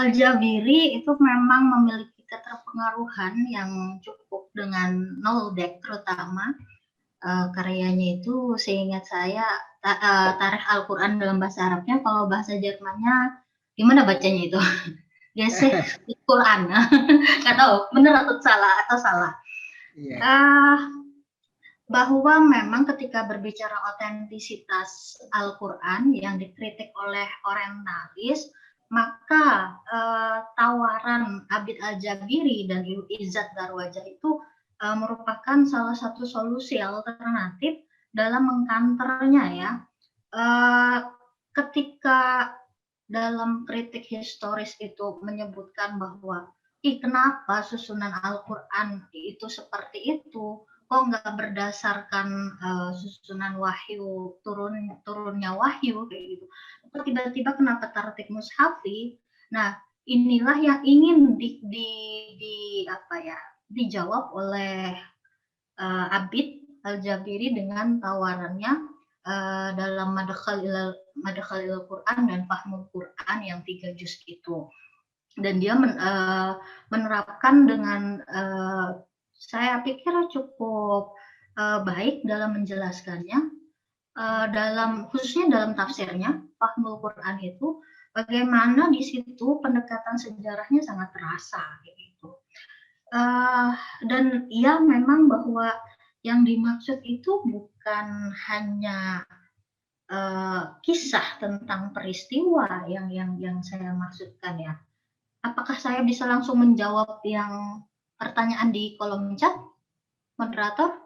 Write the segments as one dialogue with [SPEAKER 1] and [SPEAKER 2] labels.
[SPEAKER 1] Al-Jabiri itu memang memiliki keterpengaruhan yang cukup dengan Noldek terutama. Karyanya itu seingat saya Tarikh Al-Quran dalam bahasa Arabnya, kalau bahasa Jermannya gimana bacanya itu? Geschichte Quran. Nggak tahu benar atau salah. Bahwa memang ketika berbicara otentisitas Al-Quran yang dikritik oleh orientalis, maka tawaran Abid Al-Jabiri dan Izzat Darwajah itu merupakan salah satu solusi alternatif dalam mengkanternya ya. Ketika dalam kritik historis itu menyebutkan bahwa kenapa susunan Al-Quran itu seperti itu, kok nggak berdasarkan susunan wahyu, turunnya wahyu kayak gitu. Tiba-tiba kenapa tartib mushafi? Nah, inilah yang ingin dijawab oleh Abid Al-Jabiri dengan tawarannya dalam Madkhal ilal Quran dan Fahmul Quran yang 3 juz itu. Dan dia menerapkan dengan saya pikir cukup baik dalam menjelaskannya, khususnya dalam tafsirnya Fahmul Quran itu, bagaimana di situ pendekatan sejarahnya sangat terasa gitu. Dan ya memang bahwa yang dimaksud itu bukan hanya kisah tentang peristiwa yang saya maksudkan ya. Apakah saya bisa langsung menjawab yang pertanyaan di kolom chat, moderator?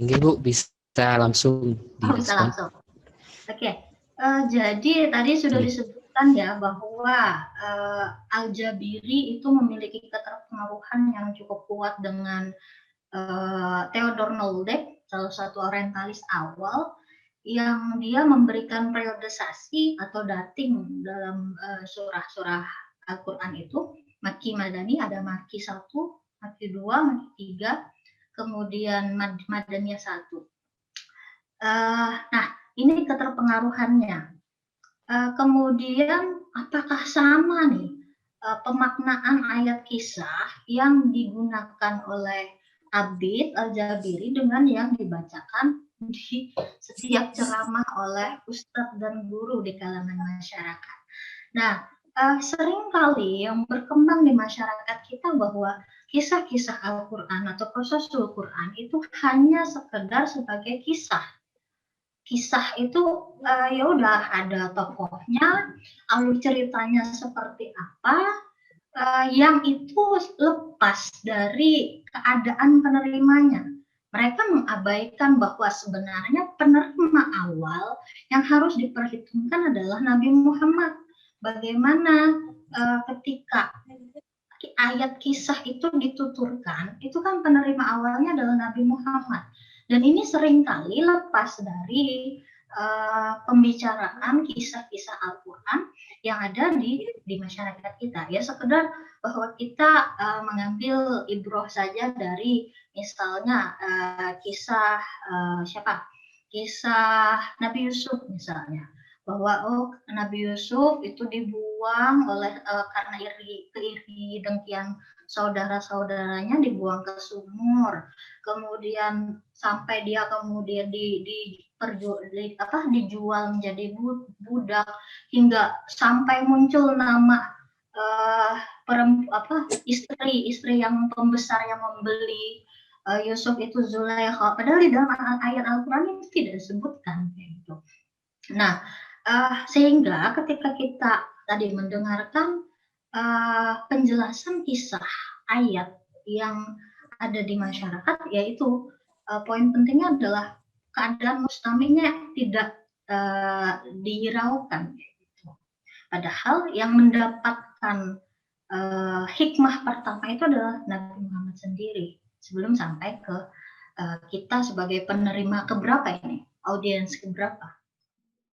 [SPEAKER 2] Oke Bu, bisa langsung direspon.
[SPEAKER 1] Bisa langsung. Oke. Jadi tadi sudah disebutkan ya bahwa Al-Jabiri itu memiliki keterpengaruhan yang cukup kuat dengan Theodor Noldek, salah satu orientalis awal, yang dia memberikan periodisasi atau dating dalam surah-surah Al-Quran itu. Makki Madani ada Makki 1, Makki 2, Makki 3, kemudian Madaniyah 1. Nah, ini keterpengaruhannya. Kemudian apakah sama nih pemaknaan ayat kisah yang digunakan oleh Abid Al-Jabiri dengan yang dibacakan di setiap ceramah oleh ustadz dan guru di kalangan masyarakat. Nah, seringkali yang berkembang di masyarakat kita bahwa kisah-kisah Al-Quran atau Qasasul Quran itu hanya sekedar sebagai kisah. Kisah itu ya udah ada tokohnya, alur ceritanya seperti apa, yang itu lepas dari keadaan penerimanya. Mereka mengabaikan bahwa sebenarnya penerima awal yang harus diperhitungkan adalah Nabi Muhammad. Bagaimana ketika ayat kisah itu dituturkan, itu kan penerima awalnya adalah Nabi Muhammad. Dan ini seringkali lepas dari pembicaraan kisah-kisah Al-Quran yang ada di masyarakat kita. Ya sekedar bahwa kita mengambil ibroh saja dari misalnya kisah Nabi Yusuf misalnya, bahwa Nabi Yusuf itu dibuang oleh karena iri dengkian saudara-saudaranya, dibuang ke sumur, kemudian sampai dia kemudian dijual menjadi budak, hingga sampai muncul nama istri yang pembesar yang membeli Yusuf itu Zulaikha, padahal di dalam ayat Al-Quran itu tidak disebutkan gitu. Nah, sehingga ketika kita tadi mendengarkan penjelasan kisah ayat yang ada di masyarakat, yaitu poin pentingnya adalah keadaan mustaminya tidak dihiraukan. Padahal yang mendapatkan hikmah pertama itu adalah Nabi Muhammad sendiri, sebelum sampai ke kita sebagai penerima keberapa ini, audiens keberapa.